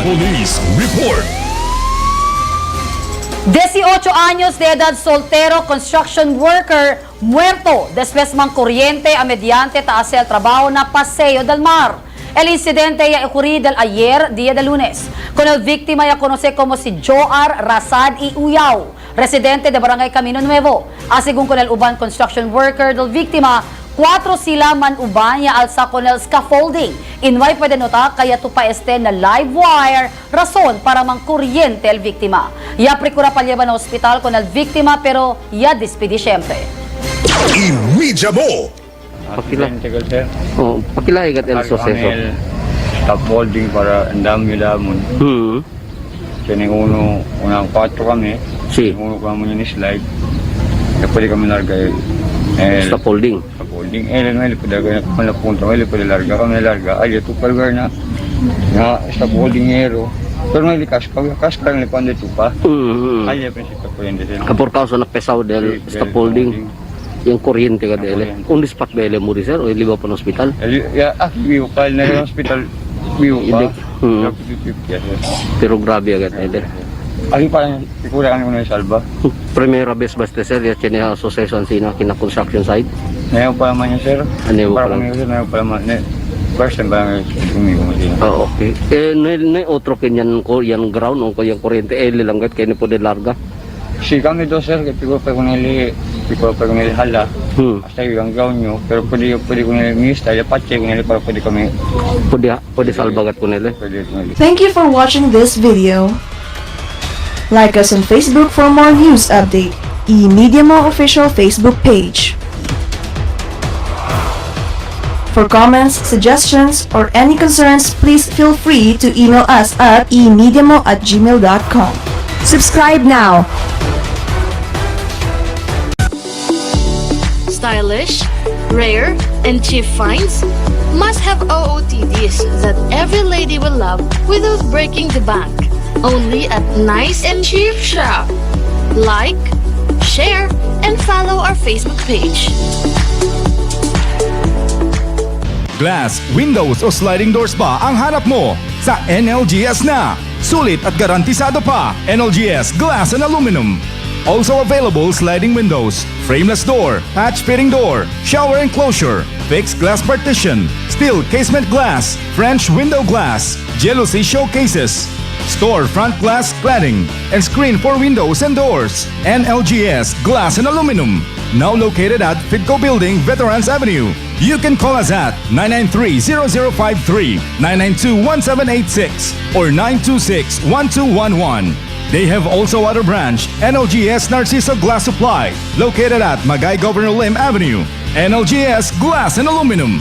Police Report. 18 años de edad, soltero, construction worker, muerto después mang kuryente a mediante taas el trabajo na Paseo del Mar. El incidente ya ocurrido ayer, día de lunes, con el víctima ya conoce como si Joar Rasad y Uyao, residente de Barangay Camino Nuevo. Asigún con el uban construction worker del víctima, 4 sila man uban ya alsa con el scaffolding. Inway pwede nota kaya tupa este na live wire, rason para mang kuryente el víctima. Ya precura pa llevan na hospital con el víctima pero ya despidi siyempre. EMEDIA Mo. Pakilay kat el suceso. Stop holding para andam nila mo. Kaya unang 4 kami. Si. Uno kami yung slide. Kaya pwede kami larga stop holding. Stop holding. May pwede kami punta. May pwede larga. Kami larga. Ay, ito palgar na. Stop holding hero. Pero may likas ka lang lipan dito pa. Ay, prinsipyo ko yun din. Por causa na pesaw del stop holding. Yung kuryente ka dele. On the spot ba ele muri sir o iliba pa ng hospital? Biyo pa na yung hospital. Biyo pa. Pero grabe agad ele. Ay parang ikura kami muna yung salba. Primera vez basta sir ya chene association sina kina construction site. Ngayon pa naman yun sir. Ano pa lang? Ngayon pa naman. First time ba umigo mo sila? Okay. Na otro kinyan ko yan ground o yung kuryente ele langgat kaya ni po de larga. Si kami do sir, piko pa ko nili hala. Hasta yung ground nyo, pero pwede ko nili mista, pache ko nili para pwede kami. Pwede salbagat ko nili. Thank you for watching this video. Like us on Facebook for more news update. EMEDIA Mo official Facebook page. For comments, suggestions, or any concerns, please feel free to email us at emediamo@gmail.com. Subscribe now. Stylish, rare, and cheap finds must have OOTDs that every lady will love without breaking the bank. Only at Nice and Cheap Shop. Like, share, and follow our Facebook page. Glass, windows o sliding doors ba ang hanap mo? Sa NLGS na! Sulit at garantisado pa! NLGS Glass and Aluminum. Also available sliding windows, frameless door, hatch fitting door, shower enclosure, fixed glass partition, steel casement glass, French window glass, jealousy showcases, store front glass cladding, and screen for windows and doors. NLGS Glass and Aluminum. Now located at Fidco Building, Veterans Avenue. You can call us at 993-0053, 992-1786, or 926-1211. They have also other branch, NLGS Narciso Glass Supply, located at Magay Governor Lim Avenue. NLGS Glass and Aluminum.